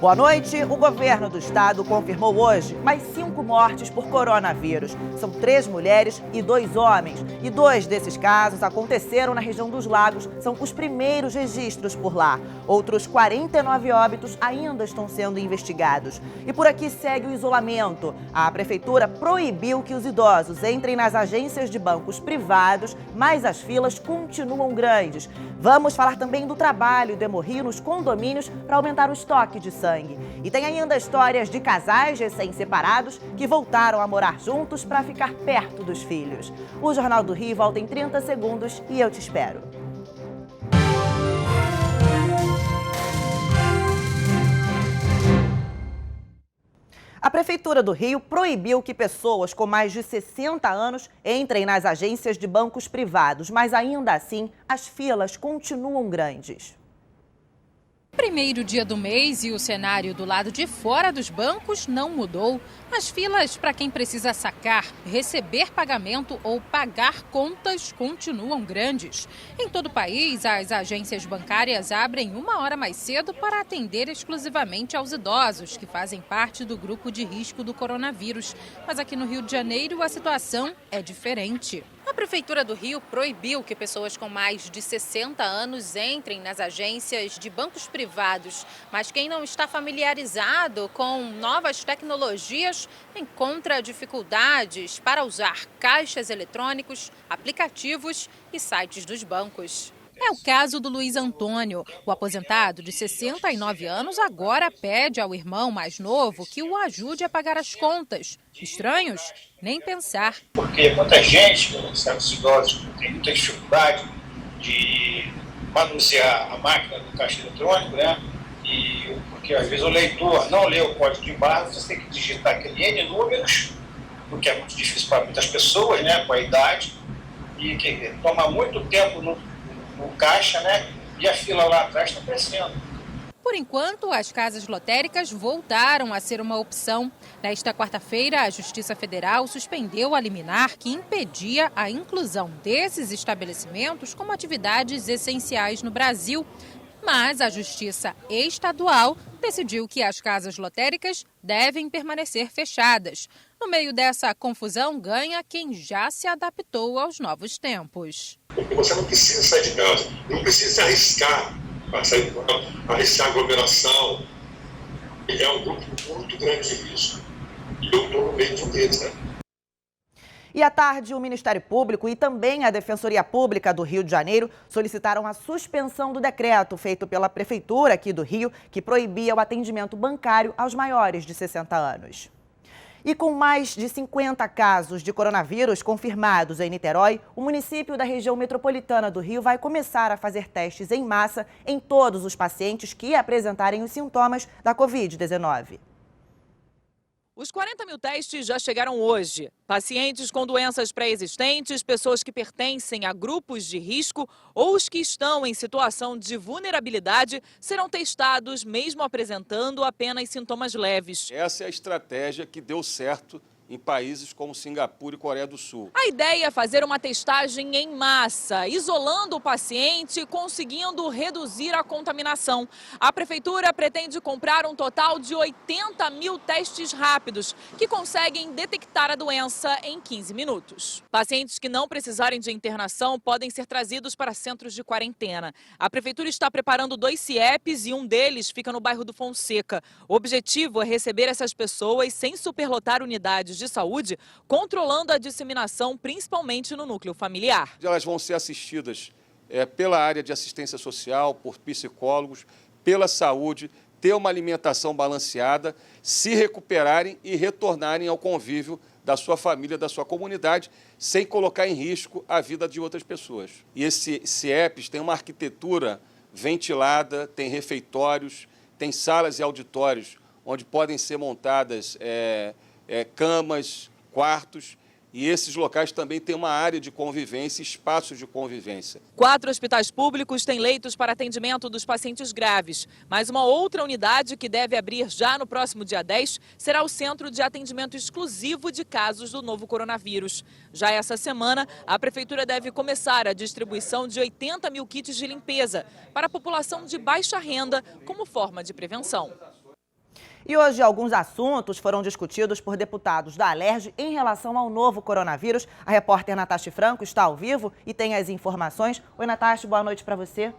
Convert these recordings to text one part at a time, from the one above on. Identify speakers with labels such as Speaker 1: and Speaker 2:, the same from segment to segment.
Speaker 1: Boa noite. O governo do estado confirmou hoje mais 5 mortes por coronavírus. São 3 mulheres e 2 homens. E 2 desses casos aconteceram na região dos Lagos. São os primeiros registros por lá. Outros 49 óbitos ainda estão sendo investigados. E por aqui segue o isolamento. A prefeitura proibiu que os idosos entrem nas agências de bancos privados, mas as filas continuam grandes. Vamos falar também do trabalho do Hemorrio nos condomínios para aumentar o estoque de sangue. E tem ainda histórias de casais recém-separados que voltaram a morar juntos para ficar perto dos filhos. O Jornal do Rio volta em 30 segundos e eu te espero. A Prefeitura do Rio proibiu que pessoas com mais de 60 anos entrem nas agências de bancos privados, mas ainda assim as filas continuam grandes.
Speaker 2: Primeiro dia do mês e o cenário do lado de fora dos bancos não mudou. As filas para quem precisa sacar, receber pagamento ou pagar contas continuam grandes. Em todo o país, as agências bancárias abrem 1 hora mais cedo para atender exclusivamente aos idosos, que fazem parte do grupo de risco do coronavírus. Mas aqui no Rio de Janeiro, a situação é diferente. A Prefeitura do Rio proibiu que pessoas com mais de 60 anos entrem nas agências de bancos privados. Mas quem não está familiarizado com novas tecnologias encontra dificuldades para usar caixas eletrônicos, aplicativos e sites dos bancos. É o caso do Luiz Antônio. O aposentado de 69 anos agora pede ao irmão mais novo que o ajude a pagar as contas. Estranhos? Nem pensar.
Speaker 3: Porque muita gente, certos idosos, tem muita dificuldade de manusear a máquina do caixa eletrônico, né? E porque às vezes o leitor não lê o código de barras, você tem que digitar aquele N números, o que é muito difícil para muitas pessoas, né? Com a idade, e que toma muito tempo no caixa, né? E a fila lá atrás está crescendo.
Speaker 2: Por enquanto, as casas lotéricas voltaram a ser uma opção. Nesta quarta-feira, a Justiça Federal suspendeu a liminar que impedia a inclusão desses estabelecimentos como atividades essenciais no Brasil. Mas a Justiça Estadual decidiu que as casas lotéricas devem permanecer fechadas. No meio dessa confusão, ganha quem já se adaptou aos novos tempos.
Speaker 4: Porque você não precisa sair de casa, não precisa se arriscar para sair de casa, arriscar aglomeração. Ele é um grupo muito grande de risco. E eu estou no meio de um deles, né?
Speaker 1: E à tarde, o Ministério Público e também a Defensoria Pública do Rio de Janeiro solicitaram a suspensão do decreto feito pela Prefeitura aqui do Rio, que proibia o atendimento bancário aos maiores de 60 anos. E com mais de 50 casos de coronavírus confirmados em Niterói, o município da região metropolitana do Rio vai começar a fazer testes em massa em todos os pacientes que apresentarem os sintomas da Covid-19.
Speaker 5: Os 40 mil testes já chegaram hoje. Pacientes com doenças pré-existentes, pessoas que pertencem a grupos de risco ou os que estão em situação de vulnerabilidade serão testados mesmo apresentando apenas sintomas leves.
Speaker 6: Essa é a estratégia que deu certo em países como Singapura e Coreia do Sul.
Speaker 5: A ideia é fazer uma testagem em massa, isolando o paciente e conseguindo reduzir a contaminação. A Prefeitura pretende comprar um total de 80 mil testes rápidos, que conseguem detectar a doença em 15 minutos. Pacientes que não precisarem de internação podem ser trazidos para centros de quarentena. A Prefeitura está preparando 2 CIEPs e um deles fica no bairro do Fonseca. O objetivo é receber essas pessoas sem superlotar unidades de saúde, controlando a disseminação, principalmente no núcleo familiar.
Speaker 6: Elas vão ser assistidas pela área de assistência social, por psicólogos, pela saúde, ter uma alimentação balanceada, se recuperarem e retornarem ao convívio da sua família, da sua comunidade, sem colocar em risco a vida de outras pessoas. E esses CIEPs têm uma arquitetura ventilada, tem refeitórios, tem salas e auditórios onde podem ser montadas camas, quartos, e esses locais também têm uma área de convivência, espaços de convivência.
Speaker 5: 4 hospitais públicos têm leitos para atendimento dos pacientes graves, mas uma outra unidade que deve abrir já no próximo dia 10 será o Centro de Atendimento Exclusivo de Casos do Novo Coronavírus. Já essa semana, a Prefeitura deve começar a distribuição de 80 mil kits de limpeza para a população de baixa renda como forma de prevenção.
Speaker 1: E hoje alguns assuntos foram discutidos por deputados da Alerj em relação ao novo coronavírus. A repórter Natasha Franco está ao vivo e tem as informações. Oi, Natasha, boa noite para você.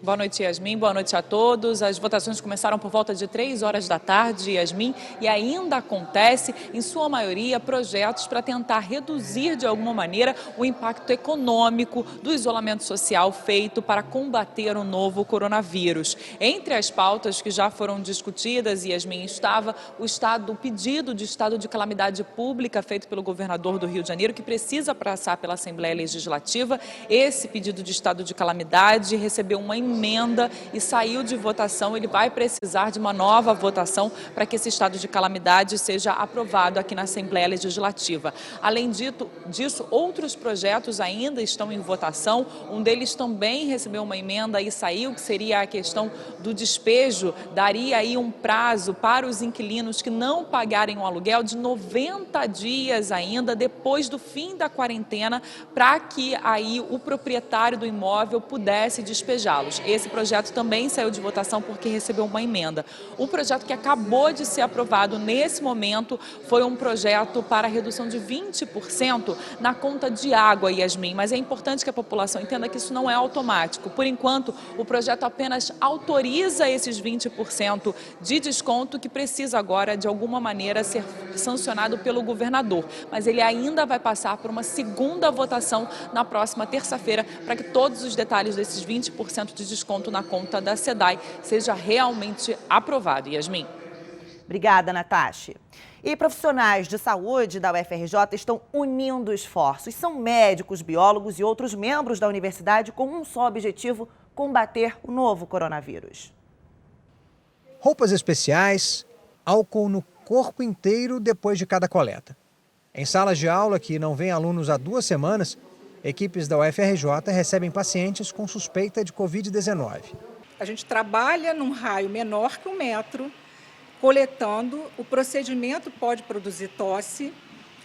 Speaker 5: Boa noite, Yasmin. Boa noite a todos. As votações começaram por volta de 3 horas da tarde, Yasmin, e ainda acontece, em sua maioria, projetos para tentar reduzir de alguma maneira o impacto econômico do isolamento social feito para combater o novo coronavírus. Entre as pautas que já foram discutidas, Yasmin, estava o pedido de estado de calamidade pública feito pelo governador do Rio de Janeiro, que precisa passar pela Assembleia Legislativa. Esse pedido de estado de calamidade recebeu uma emenda e saiu de votação. Ele vai precisar de uma nova votação para que esse estado de calamidade seja aprovado aqui na Assembleia Legislativa. Além disso, outros projetos ainda estão em votação. Um deles também recebeu uma emenda e saiu, que seria a questão do despejo. Daria aí um prazo para os inquilinos que não pagarem o aluguel de 90 dias ainda, depois do fim da quarentena, para que aí o proprietário do imóvel pudesse despejá-los. Esse projeto também saiu de votação porque recebeu uma emenda. O projeto que acabou de ser aprovado nesse momento foi um projeto para redução de 20% na conta de água, Yasmin, mas é importante que a população entenda que isso não é automático. Por enquanto, o projeto apenas autoriza esses 20% de desconto, que precisa agora, de alguma maneira, ser sancionado pelo governador. Mas ele ainda vai passar por uma segunda votação na próxima terça-feira para que todos os detalhes desses 20% de desconto na conta da SEDAI seja realmente aprovado. Yasmin.
Speaker 1: Obrigada, Natasha. E profissionais de saúde da UFRJ estão unindo esforços. São médicos, biólogos e outros membros da universidade com um só objetivo: combater o novo coronavírus.
Speaker 7: Roupas especiais, álcool no corpo inteiro depois de cada coleta. Em salas de aula que não vêm alunos há 2 semanas, equipes da UFRJ recebem pacientes com suspeita de Covid-19.
Speaker 8: A gente trabalha num raio menor que 1 metro, coletando. O procedimento pode produzir tosse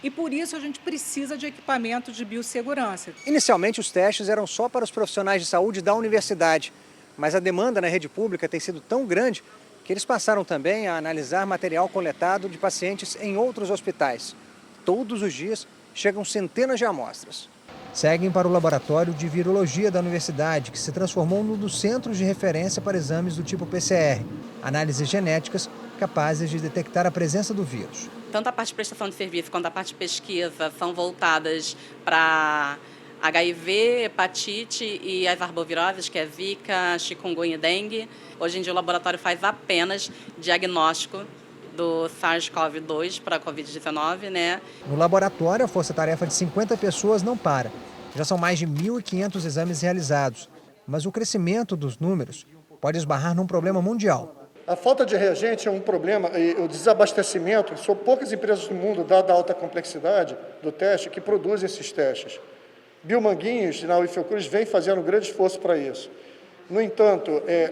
Speaker 8: e, por isso, a gente precisa de equipamento de biossegurança.
Speaker 7: Inicialmente, os testes eram só para os profissionais de saúde da universidade, mas a demanda na rede pública tem sido tão grande que eles passaram também a analisar material coletado de pacientes em outros hospitais. Todos os dias chegam centenas de amostras. Seguem para o laboratório de virologia da universidade, que se transformou num dos centros de referência para exames do tipo PCR, análises genéticas capazes de detectar a presença do vírus.
Speaker 9: Tanto a parte de prestação de serviço quanto a parte de pesquisa são voltadas para HIV, hepatite e as arboviroses, que é Zika, chikungunya e dengue. Hoje em dia o laboratório faz apenas diagnóstico do SARS-CoV-2 para a Covid-19, né?
Speaker 7: No laboratório, a força-tarefa de 50 pessoas não para. Já são mais de 1.500 exames realizados. Mas o crescimento dos números pode esbarrar num problema mundial.
Speaker 10: A falta de reagente é um problema, e o desabastecimento, são poucas empresas no mundo, dada a alta complexidade do teste, que produzem esses testes. Biomanguinhos, na UFOcruz, vem fazendo um grande esforço para isso. No entanto,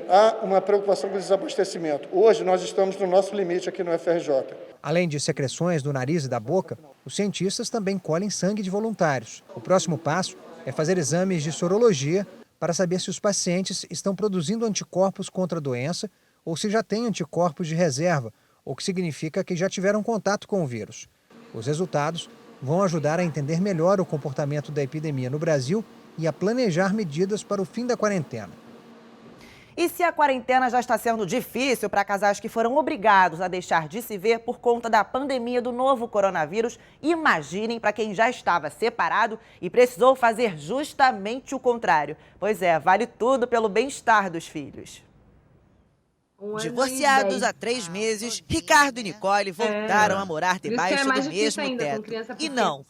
Speaker 10: há uma preocupação com o desabastecimento. Hoje, nós estamos no nosso limite aqui no UFRJ.
Speaker 7: Além de secreções do nariz e da boca, os cientistas também colhem sangue de voluntários. O próximo passo é fazer exames de sorologia para saber se os pacientes estão produzindo anticorpos contra a doença ou se já têm anticorpos de reserva, o que significa que já tiveram contato com o vírus. Os resultados vão ajudar a entender melhor o comportamento da epidemia no Brasil e a planejar medidas para o fim da quarentena.
Speaker 1: E se a quarentena já está sendo difícil para casais que foram obrigados a deixar de se ver por conta da pandemia do novo coronavírus, imaginem para quem já estava separado e precisou fazer justamente o contrário. Pois é, vale tudo pelo bem-estar dos filhos.
Speaker 11: Divorciados há 3 meses, Ricardo e Nicole voltaram a morar debaixo do mesmo teto. E não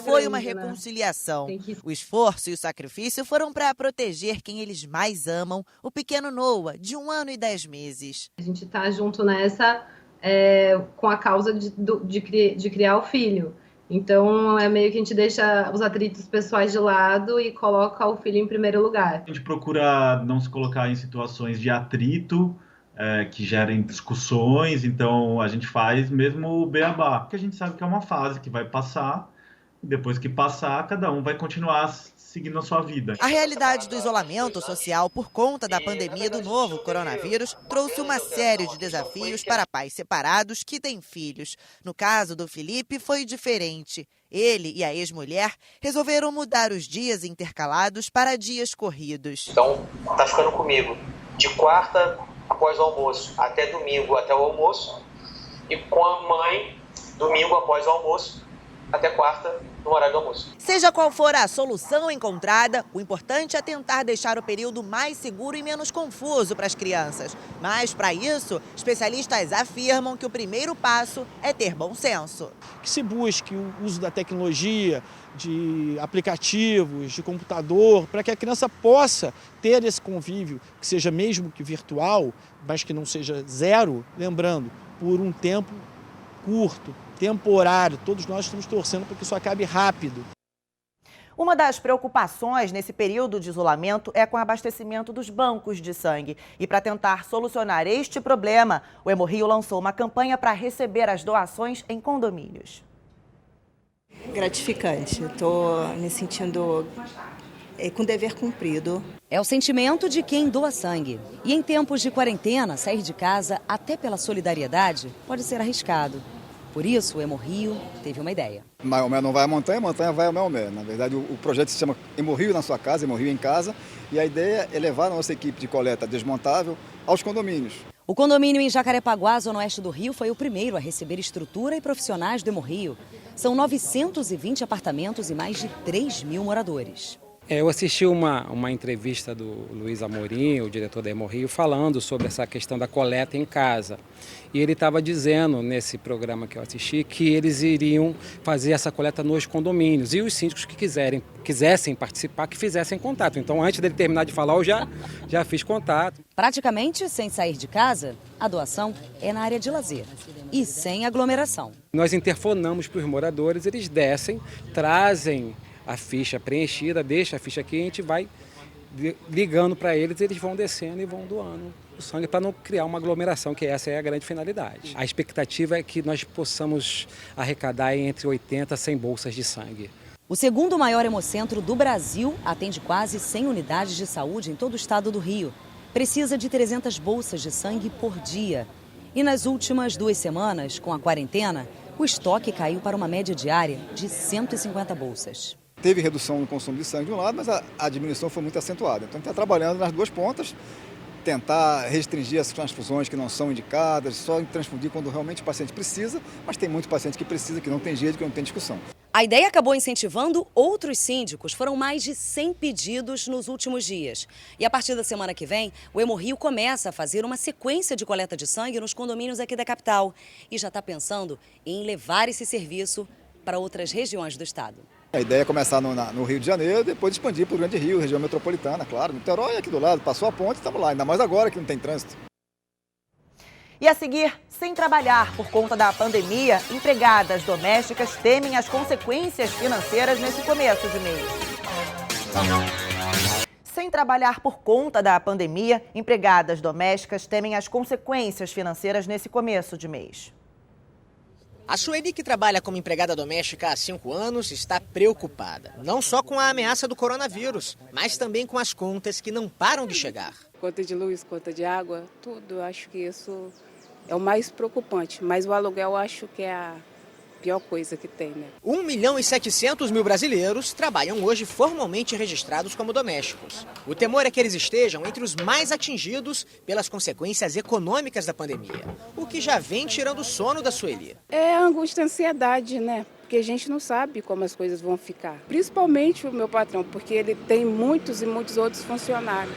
Speaker 11: foi uma reconciliação. O esforço e o sacrifício foram para proteger quem eles mais amam, o pequeno Noah, de 1 ano e 10 meses.
Speaker 12: A gente tá junto nessa com a causa de criar o filho. Então, é meio que a gente deixa os atritos pessoais de lado e coloca o filho em primeiro lugar.
Speaker 13: A gente procura não se colocar em situações de atrito, que gerem discussões, então a gente faz mesmo o beabá, porque a gente sabe que é uma fase que vai passar Depois que passar, cada um vai continuar seguindo a sua vida.
Speaker 11: A realidade do isolamento social por conta da pandemia do novo coronavírus trouxe uma série de desafios para pais separados que têm filhos. No caso do Felipe, foi diferente. Ele e a ex-mulher resolveram mudar os dias intercalados para dias corridos.
Speaker 14: Então, tá ficando comigo de quarta após o almoço até domingo até o almoço e com a mãe domingo após o almoço até quarta no horário do almoço.
Speaker 11: Seja qual for a solução encontrada, o importante é tentar deixar o período mais seguro e menos confuso para as crianças. Mas, para isso, especialistas afirmam que o primeiro passo é ter bom senso.
Speaker 15: Que se busque o uso da tecnologia, de aplicativos, de computador, para que a criança possa ter esse convívio, que seja mesmo que virtual, mas que não seja zero, lembrando, por um tempo curto, temporário. Todos nós estamos torcendo para que isso acabe rápido.
Speaker 1: Uma das preocupações nesse período de isolamento é com o abastecimento dos bancos de sangue. E para tentar solucionar este problema, o Hemorrio lançou uma campanha para receber as doações em condomínios.
Speaker 16: Gratificante, estou me sentindo com dever cumprido.
Speaker 17: É o sentimento de quem doa sangue. E em tempos de quarentena, sair de casa, até pela solidariedade, pode ser arriscado. Por isso, o Hemorrio teve uma ideia.
Speaker 18: Maomé não vai à montanha, a montanha vai ao Maomé. Na verdade, o projeto se chama Hemorrio na sua casa, Hemorrio em casa. E a ideia é levar a nossa equipe de coleta desmontável aos condomínios.
Speaker 17: O condomínio em Jacarepaguá, zona oeste do Rio, foi o primeiro a receber estrutura e profissionais do Hemorrio. São 920 apartamentos e mais de 3 mil moradores.
Speaker 19: Eu assisti uma entrevista do Luiz Amorim, o diretor da Hemorrio, falando sobre essa questão da coleta em casa. E ele estava dizendo, nesse programa que eu assisti, que eles iriam fazer essa coleta nos condomínios. E os síndicos que quisessem participar, que fizessem contato. Então, antes dele terminar de falar, eu já fiz contato.
Speaker 17: Praticamente sem sair de casa, a doação é na área de lazer e sem aglomeração.
Speaker 19: Nós interfonamos para os moradores, eles descem, trazem a ficha preenchida, deixa a ficha aqui e a gente vai ligando para eles, eles vão descendo e vão doando o sangue para não criar uma aglomeração, que essa é a grande finalidade. A expectativa é que nós possamos arrecadar entre 80 a 100 bolsas de sangue.
Speaker 17: O segundo maior hemocentro do Brasil atende quase 100 unidades de saúde em todo o estado do Rio. Precisa de 300 bolsas de sangue por dia. E nas últimas 2 semanas, com a quarentena, o estoque caiu para uma média diária de 150 bolsas.
Speaker 18: Teve redução no consumo de sangue de um lado, mas a diminuição foi muito acentuada. Então, a gente está trabalhando nas duas pontas, tentar restringir as transfusões que não são indicadas, só transfundir quando realmente o paciente precisa, mas tem muito paciente que precisa, que não tem jeito, que não tem discussão.
Speaker 17: A ideia acabou incentivando outros síndicos. Foram mais de 100 pedidos nos últimos dias. E a partir da semana que vem, o Hemorrio começa a fazer uma sequência de coleta de sangue nos condomínios aqui da capital. E já está pensando em levar esse serviço para outras regiões do estado.
Speaker 18: A ideia é começar no Rio de Janeiro, depois expandir para o Grande Rio, região metropolitana, claro. Niterói aqui do lado, passou a ponte, estamos lá, ainda mais agora que não tem trânsito.
Speaker 1: E a seguir, sem trabalhar por conta da pandemia, empregadas domésticas temem as consequências financeiras nesse começo de mês. Sem trabalhar por conta da pandemia, empregadas domésticas temem as consequências financeiras nesse começo de mês.
Speaker 20: A Sueli, que trabalha como empregada doméstica há 5 anos, está preocupada. Não só com a ameaça do coronavírus, mas também com as contas que não param de chegar.
Speaker 21: Conta de luz, conta de água, tudo. Eu acho que isso é o mais preocupante. Mas o aluguel eu acho que é a pior coisa que tem, né?
Speaker 20: 1.700.000 brasileiros trabalham hoje formalmente registrados como domésticos. O temor é que eles estejam entre os mais atingidos pelas consequências econômicas da pandemia, o que já vem tirando o sono da Sueli.
Speaker 21: É a angústia e a ansiedade, né? Porque a gente não sabe como as coisas vão ficar. Principalmente o meu patrão, porque ele tem muitos e muitos outros funcionários.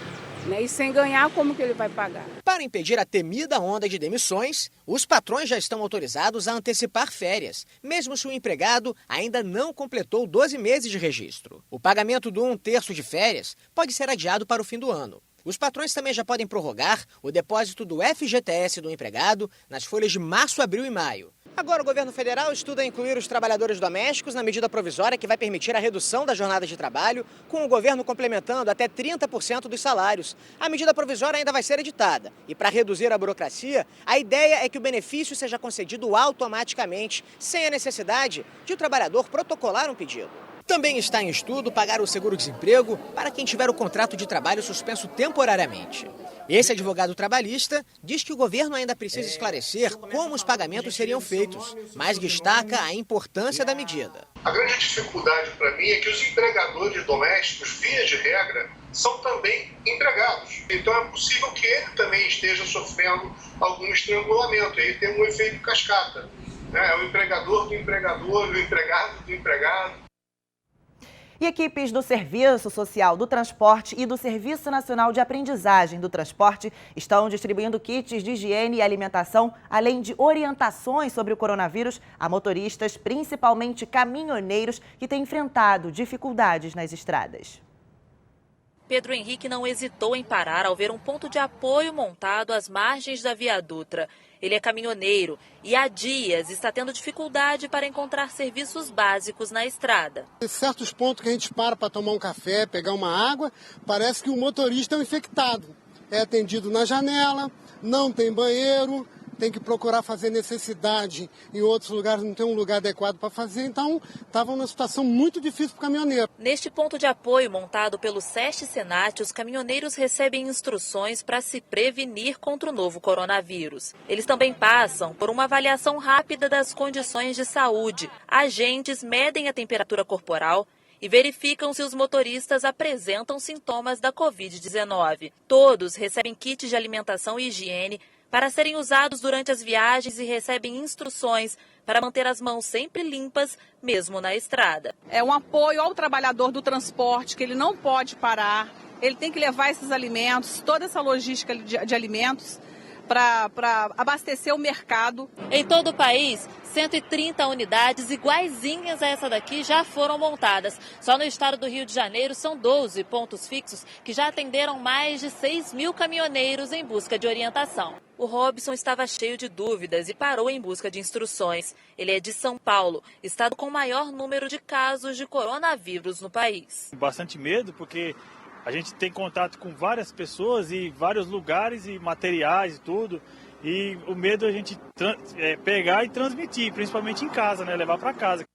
Speaker 21: E sem ganhar, como que ele vai pagar?
Speaker 20: Para impedir a temida onda de demissões, os patrões já estão autorizados a antecipar férias, mesmo se o empregado ainda não completou 12 meses de registro. O pagamento do 1/3 de férias pode ser adiado para o fim do ano. Os patrões também já podem prorrogar o depósito do FGTS do empregado nas folhas de março, abril e maio. Agora, o governo federal estuda incluir os trabalhadores domésticos na medida provisória que vai permitir a redução da jornada de trabalho, com o governo complementando até 30% dos salários. A medida provisória ainda vai ser editada. E para reduzir a burocracia, a ideia é que o benefício seja concedido automaticamente, sem a necessidade de o trabalhador protocolar um pedido. Também está em estudo pagar o seguro-desemprego para quem tiver o contrato de trabalho suspenso temporariamente. Esse advogado trabalhista diz que o governo ainda precisa esclarecer como os pagamentos seriam feitos, mas destaca a importância da medida.
Speaker 4: A grande dificuldade para mim é que os empregadores domésticos, via de regra, são também empregados. Então é possível que ele também esteja sofrendo algum estrangulamento. Aí tem um efeito cascata. É o empregador do empregador, o empregado do empregado.
Speaker 1: E equipes do Serviço Social do Transporte e do Serviço Nacional de Aprendizagem do Transporte estão distribuindo kits de higiene e alimentação, além de orientações sobre o coronavírus a motoristas, principalmente caminhoneiros, que têm enfrentado dificuldades nas estradas.
Speaker 3: Pedro Henrique não hesitou em parar ao ver um ponto de apoio montado às margens da Via Dutra. Ele é caminhoneiro e há dias está tendo dificuldade para encontrar serviços básicos na estrada.
Speaker 22: Em certos pontos que a gente para tomar um café, pegar uma água, parece que o motorista é um infectado. É atendido na janela, não tem banheiro, tem que procurar fazer necessidade em outros lugares, não tem um lugar adequado para fazer, então estava numa situação muito difícil para o caminhoneiro.
Speaker 3: Neste ponto de apoio montado pelo SESC Senat, os caminhoneiros recebem instruções para se prevenir contra o novo coronavírus. Eles também passam por uma avaliação rápida das condições de saúde. Agentes medem a temperatura corporal e verificam se os motoristas apresentam sintomas da Covid-19. Todos recebem kits de alimentação e higiene para serem usados durante as viagens e recebem instruções para manter as mãos sempre limpas, mesmo na estrada.
Speaker 8: É um apoio ao trabalhador do transporte, que ele não pode parar, ele tem que levar esses alimentos, toda essa logística de alimentos, para abastecer o mercado.
Speaker 3: Em todo o país, 130 unidades iguaizinhas a essa daqui já foram montadas. Só no estado do Rio de Janeiro são 12 pontos fixos que já atenderam mais de 6.000 caminhoneiros em busca de orientação. O Robson estava cheio de dúvidas e parou em busca de instruções. Ele é de São Paulo, estado com o maior número de casos de coronavírus no país.
Speaker 23: Bastante medo, porque a gente tem contato com várias pessoas e vários lugares e materiais e tudo. E o medo é a gente pegar e transmitir, principalmente em casa, né? Levar para casa.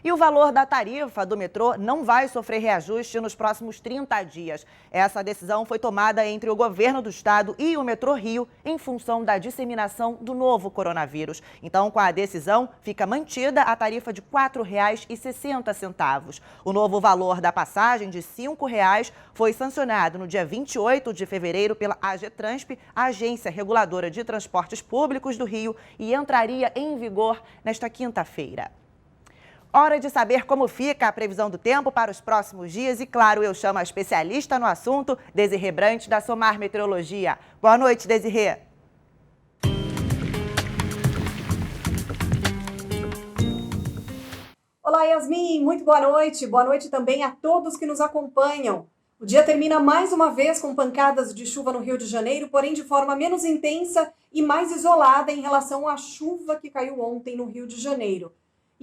Speaker 1: E o valor da tarifa do metrô não vai sofrer reajuste nos próximos 30 dias. Essa decisão foi tomada entre o governo do estado e o Metrô Rio em função da disseminação do novo coronavírus. Então, com a decisão, fica mantida a tarifa de R$ 4,60. O novo valor da passagem de R$ 5,00 foi sancionado no dia 28 de fevereiro pela AGETRANSP, a Agência Reguladora de Transportes Públicos do Rio, e entraria em vigor nesta quinta-feira. Hora de saber como fica a previsão do tempo para os próximos dias e, claro, eu chamo a especialista no assunto, Desirê Brant, da Somar Meteorologia. Boa noite, Desirê.
Speaker 24: Olá, Yasmin, muito boa noite. Boa noite também a todos que nos acompanham. O dia termina mais uma vez com pancadas de chuva no Rio de Janeiro, porém de forma menos intensa e mais isolada em relação à chuva que caiu ontem no Rio de Janeiro.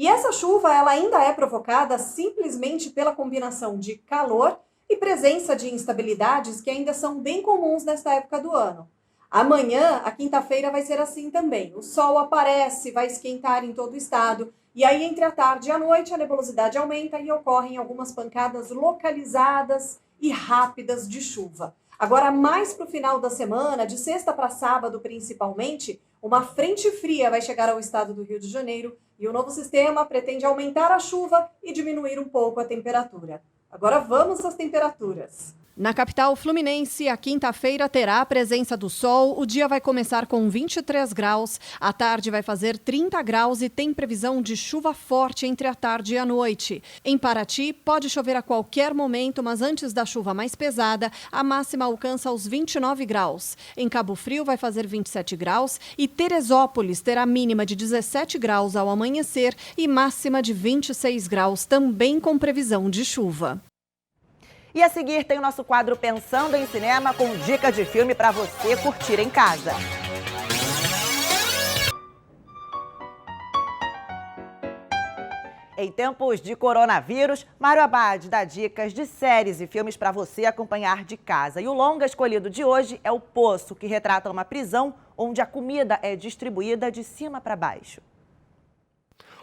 Speaker 24: E essa chuva ela ainda é provocada simplesmente pela combinação de calor e presença de instabilidades que ainda são bem comuns nesta época do ano. Amanhã, a quinta-feira, vai ser assim também. O sol aparece, vai esquentar em todo o estado. E aí, entre a tarde e a noite, a nebulosidade aumenta e ocorrem algumas pancadas localizadas e rápidas de chuva. Agora, mais para o final da semana, de sexta para sábado principalmente, uma frente fria vai chegar ao estado do Rio de Janeiro e o novo sistema pretende aumentar a chuva e diminuir um pouco a temperatura. Agora vamos às temperaturas.
Speaker 25: Na capital fluminense, a quinta-feira terá a presença do sol. O dia vai começar com 23 graus, à tarde vai fazer 30 graus e tem previsão de chuva forte entre a tarde e a noite. Em Paraty, pode chover a qualquer momento, mas antes da chuva mais pesada, a máxima alcança os 29 graus. Em Cabo Frio, vai fazer 27 graus e Teresópolis terá mínima de 17 graus ao amanhecer e máxima de 26 graus, também com previsão de chuva.
Speaker 1: E a seguir tem o nosso quadro Pensando em Cinema com dica de filme para você curtir em casa. Em tempos de coronavírus, Mário Abad dá dicas de séries e filmes para você acompanhar de casa. E o longa escolhido de hoje é O Poço, que retrata uma prisão onde a comida é distribuída de cima para baixo.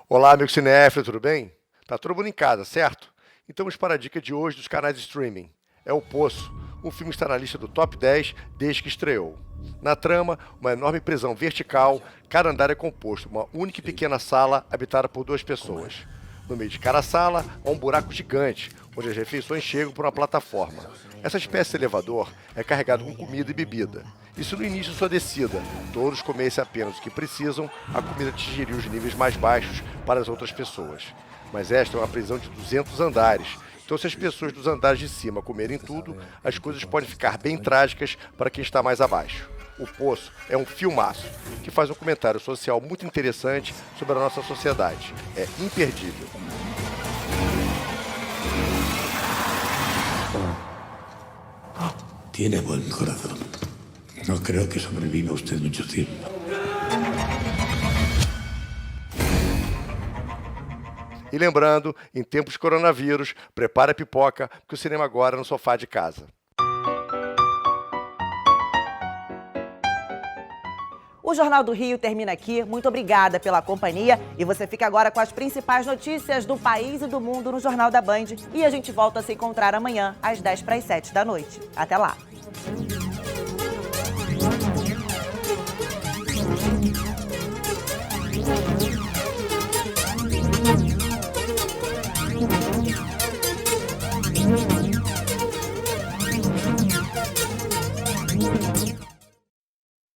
Speaker 2: Olá, amigo cinéfilo, tudo bem? Tá todo mundo em casa, certo? Então vamos para a dica de hoje dos canais de streaming. É O Poço. O filme está na lista do top 10 desde que estreou. Na trama, uma enorme prisão vertical, cada andar é composto por uma única e pequena sala habitada por 2 pessoas. No meio de cada sala, há um buraco gigante, onde as refeições chegam por uma plataforma. Essa espécie de elevador é carregado com comida e bebida. Isso no início de sua descida. Todos comessem apenas o que precisam, a comida atingiria os níveis mais baixos para as outras pessoas. Mas esta é uma prisão de 200 andares. Então, se as pessoas dos andares de cima comerem tudo, as coisas podem ficar bem trágicas para quem está mais abaixo. O Poço é um filmaço que faz um comentário social muito interessante sobre a nossa sociedade. É imperdível.
Speaker 5: Tiene buen corazón. No creo que sobreviva usted mucho tiempo.
Speaker 2: E lembrando, em tempos de coronavírus, prepare a pipoca, porque o cinema agora é no sofá de casa.
Speaker 1: O Jornal do Rio termina aqui. Muito obrigada pela companhia. E você fica agora com as principais notícias do país e do mundo no Jornal da Band. E a gente volta a se encontrar amanhã, às 10:50 da noite. Até lá!
Speaker 6: Thank you.